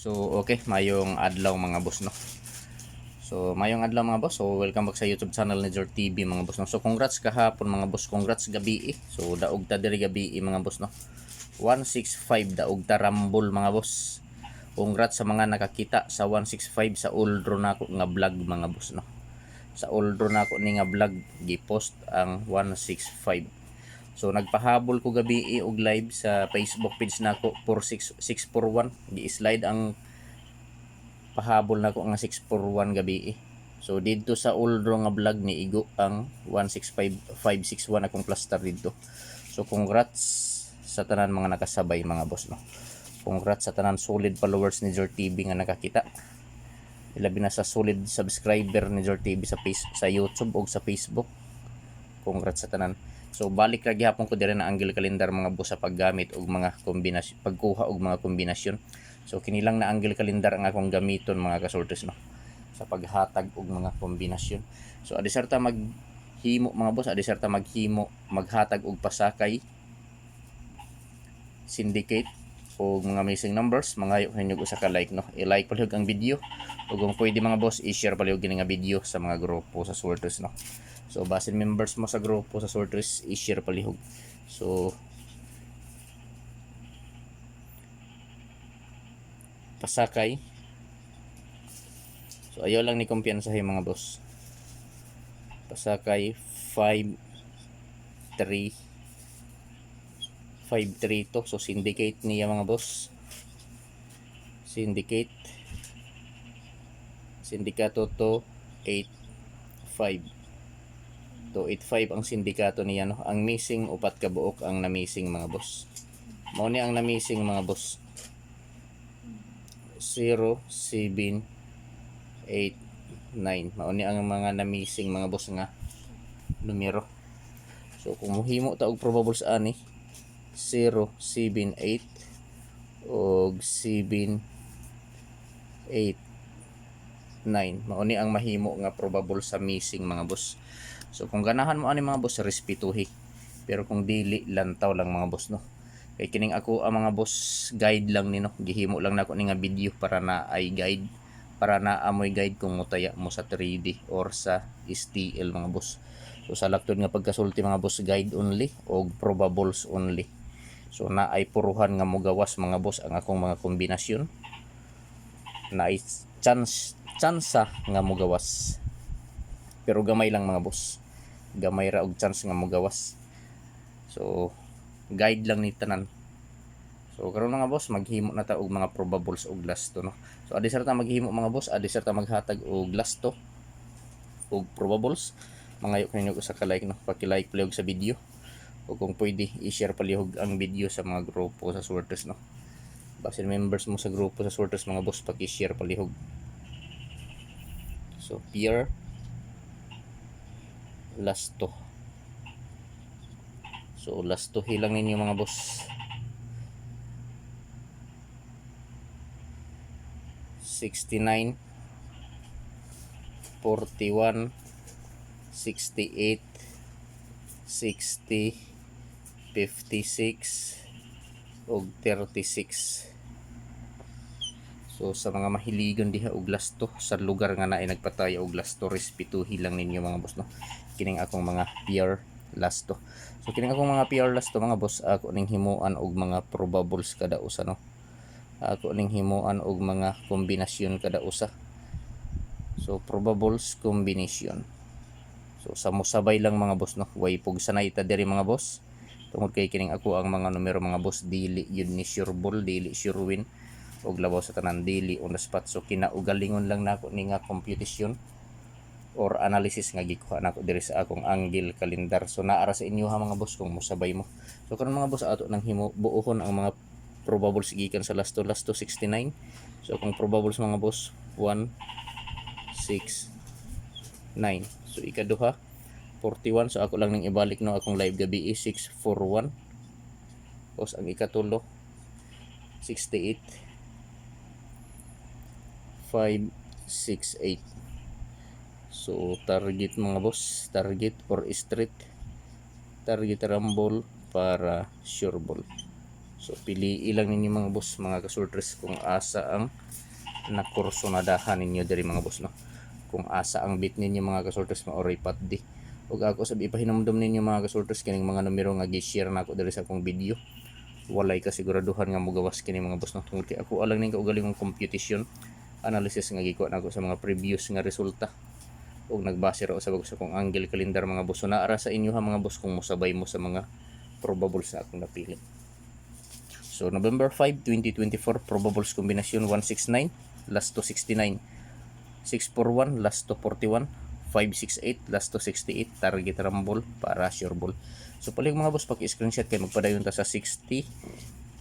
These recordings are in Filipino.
So okay, mayong adlaw mga boss no. So mayong adlaw mga boss. So welcome back sa YouTube channel ni Jor TV mga boss no. So congrats kahapon mga boss, congrats gabi. So daog ta diri gabi mga boss no. 165 daog ta rambol mga boss. Congrats sa mga nakakita sa 165 sa uldro nako nga vlog mga boss no. Sa uldro nako ni nga vlog gi-post ang 165. So nagpahabol ko gabi og live sa Facebook page nako 46641 gi-slide ang pahabol nako nga 641 gabi. So dito sa uldro nga vlog ni igo ang 165561 akong plaster dito. So congrats sa tanan mga nakasabay mga boss no. Congrats sa tanan solid followers ni Jor TV nga nakakita. Ilabi na sa solid subscriber ni Jor TV sa YouTube o sa Facebook. Congrats sa tanan. So balik ra gihapon ko diri na angle calendar mga boss sa paggamit og mga kombinasyon, pagkuha og mga kombinasyon. So kinilang na angle calendar ang akong gamiton mga kasortes no sa paghatag og mga kombinasyon. So adi sarta maghimo mga boss, adi sarta maghatag og pasakay, syndicate o mga missing numbers, mga hinyog usa ka like no. I-like palihog ang video ug kung pwede mga boss i-share palihog gini nga video sa mga grupo sa sorters no. So basin members mo sa grupo sa sorters i-share palihog. So pasakay. So ayaw lang ni kumpiyansa mga boss. Pasakay 5-3 to. So syndicate niya mga boss. Sindikato to 8-5. To 8-5 ang sindikato niya no. Ang missing upat ka buok ang na-missing mga boss. Mao ni ang na-missing mga boss. 0, 7, 8, 9. Mao ni ang mga na-missing mga boss nga numero. So kung mohimo ta og probable sa ani 0, 7, 8 og 7, 8, 9. Mao ni ang mahimo nga probable sa missing mga boss. So kung ganahan mo ani mga boss respetuhi. Pero kung dili lantaw lang mga boss no. Kay kining ako ang mga boss guide lang ni no. Gihimo lang nako ni nga video para na ay guide, para na amoy guide kung mutaya mo sa 3D or sa STL mga boss. So sa laktod nga pagkasulti mga boss guide only o probables only. So na ay puruhan nga mogawas mga boss ang akong mga kombinasyon. Na ay tsansa nga mogawas. Pero gamay lang mga boss. Gamay ra og chance nga mogawas. So guide lang ni tanan. So karon mga boss maghimo na ta og mga probables og last to no. So adi sarta maghimo mga boss, adi sarta maghatag og last to og probables. Mangayo kanyo sa ka-like no, paki-like palihog sa video. O kung pwede i-share palihog ang video sa mga grupo sa sorters no. Basin members mo sa grupo sa sorters mga boss paki-share palihog. So here last to. So last to hilang ninyo mga boss. 69, 41, 68, 60, 56 og 36. So sa mga mahiligon diha og lasto sa lugar nga naay nagpataya og lasto, respetuhi lang ninyo mga boss no. Kining akong mga pure lasto. So kining akong mga pure lasto mga boss, ako ning himuan og mga probables kada usa no. Ako ning himuan og mga kombinasyon kada usa. So probables combination. So sa mosabay lang mga boss no. Way pug sanay ta diri mga boss. Tungod kay kining ako ang mga numero mga boss dili yun ni sure ball, dili sure win og labaw sa tanan, dili on the spot. So kinaugalingon lang nako ni nga computation or analysis nga gikuha nako diri sa akong angle calendar. So naara sa inyo ha mga boss kung mosabay mo. So karon mga boss ato nang buuhon ang mga probables gikan sa last to 69. So kung probables mga boss 1, 6, 9. So ikaduha 41. So ako lang ning ibalik no akong live gabi 641. Tapos ang ikatulo 68, 568. So target mga boss, target or street, target rumble para sure ball. So pili lang ninyo mga boss, mga kasultres, kung asa ang nakursonadahan ninyo diri mga boss, no. Kung asa ang bit ninyo mga kasultres, maoray patdi. Ug ako sab ipahinumdum ninyo mga kasultres kining mga numero nga gi-share nako diri sa akong video. Walay kasiguraduhan nga mogawas kini mga boss, no. Tungod kay ako alang ning kaugalingong computation analysis nga gikuha nako sa mga previous nga resulta. Ug nagbase ra usab ako sa akong angle calendar mga boss. So naara sa inyo ha mga boss kung mosabay mo sa mga probables na akong napili. So November 5, 2024, probables kombinasyon 169, last to 69, 641, last to 41, 568, last to 68, target rumble para sure ball. So palig mga boss, paki-screenshot kay magpadayon ta sa 60,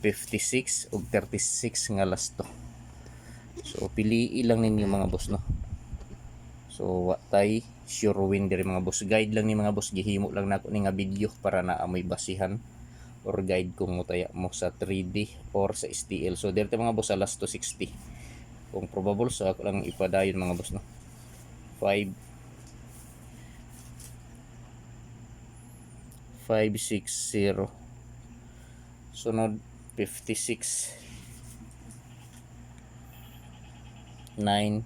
56 ug 36 nga last to. So pili lang ninyo mga boss, no. So tay sure win diri mga boss. Guide lang ni mga boss, gihimo lang nako ni nga video para naamoy basihan or guide kung mutaya mo sa 3D or sa STL. So dito mga boss sa last to 60 kung probable, so ako lang ipadayon mga boss, no. 5 560 sunod 56 9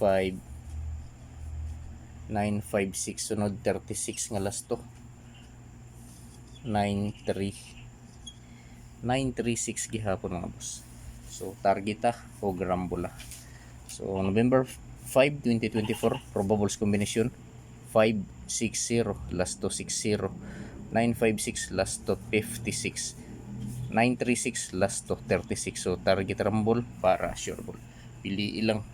5 956 sunod 36 nga last to 936 gihapon mga boss. So targeta o grambola. So November 5, 2024, probables combination 560 last to 60, 956 last to 56, 936 last to 36. So target rumble para sure ball. Pili lang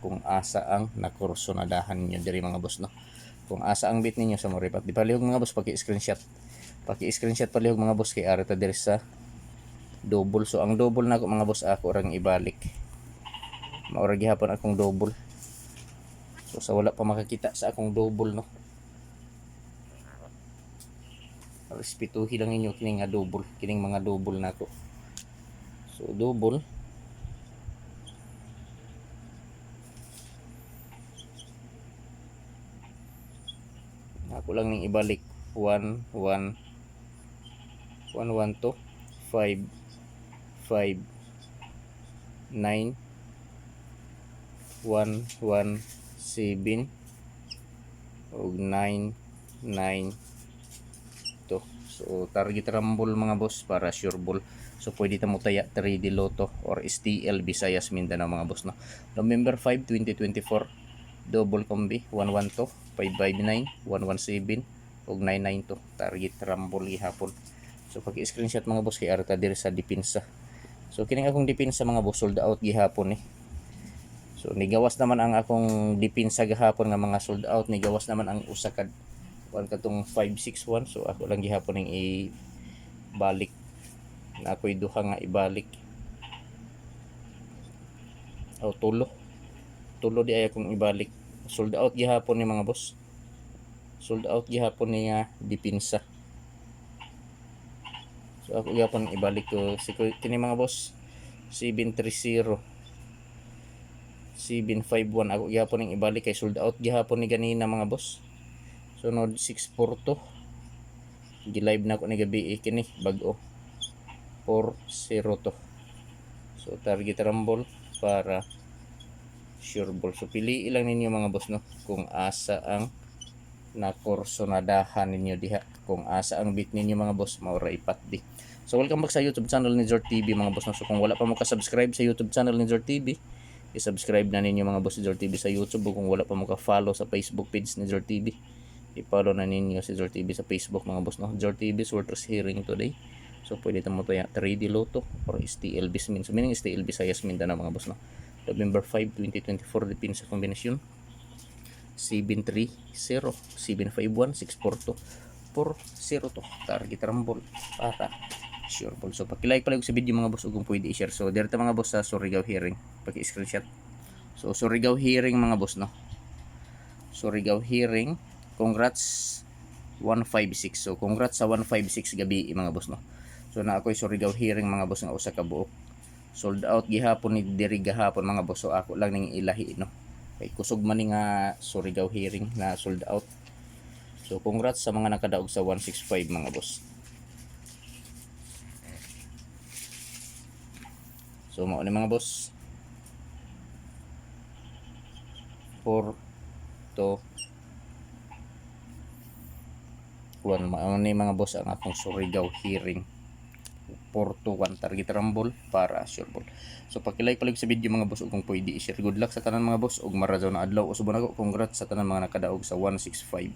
kung asa ang nakursonadahan niyo diri mga boss, no. Kung asa ang bit ninyo sa moripat, di palihog mga boss, paki-screenshot palihog mga boss, kay arita diri sa double. So ang double nako mga boss, ako rang ibalik, maura gihapon akong double. So sa wala pa makakita sa akong double, no, respetuhi lang ninyo kining nga double, kining mga double nako. So double ako lang ning ibalik 1 1 1 1 to 5 5 9 1 1 7 ug 9 9 to. So target rumble mga boss para sure ball. So pwede ta mo taya 3D Lotto or STL Visayas Mindanao mga boss, no. November 5, 2024, double combi 112 559 117 ug 992, target rumble gihapon. So paki-screenshot mga boss, kay arta diri sa depensa. So kining akong depensa mga boss, sold out gihapon eh. So nigawas naman ang akong depensa gahapon nga mga sold out, nigawas naman ang usa ka katong 561. So ako lang gihapon ning ibalik na ako'y duha nga ibalik o tulo di ay akong ibalik. Sold out gihapon ni mga boss, sold out gihapon ni nga depensa. So ako gihapon ibalik ko kini mga boss 730 751 ako gihapon ning ibalik kay sold out gihapon ni ganina mga boss. Sunod 642 gi-live na ko ni gabi kini bag-o 402. So target rumble para sure ball. So pili lang ninyo mga boss, no, kung asa ang nakursonadahan ninyo diha, kung asa ang bit ninyo mga boss, maura ipat di. So welcome back sa YouTube channel ni Zor TV mga boss, no. So kung wala pa mo ka-subscribe sa YouTube channel ni Zor TV, i-subscribe na ninyo mga boss si Zor TV sa YouTube. O kung wala pa mo ka-follow sa Facebook page ni Zor TV, i-follow na ninyo si Zor TV sa Facebook mga boss, no. Zor TV Sorters Hearing today. So pwede ta mo to 3D Lotto or STL Bismin. So meaning STL Visayas Mindanao mga boss, no. November 5, 2024, dipin sa kombinasyon 730 751 642 402, target rumble para sure ball. So paki-like pala sa video mga boss, ug kung pwede i-share. So direta mga boss sa Surigao Hearing, paki-screenshot. So Surigao Hearing mga boss, no, Surigao Hearing, congrats 156. So congrats sa 156 gabi mga boss, no. So na ako'y Surigao Hearing mga boss nga usa ka buok, sold out gihapon ni diri gahapon mga boss. So ako lang ning ilahi, no, kay kusog man ni nga Surigao Hearing na sold out. So congrats sa mga nakadaog sa 165 mga boss. So mao ni mga boss, 4 to 1. Mao ni mga boss ang akong Surigao hearing. 4 to 1 target rumble para sure ball. So paki-like palig sa video mga boss, ug kung pwede i-share. Good luck sa tanan mga boss, ug marajaw na adlaw. Usubon ako, congrats sa tanan mga nakadaog sa 165.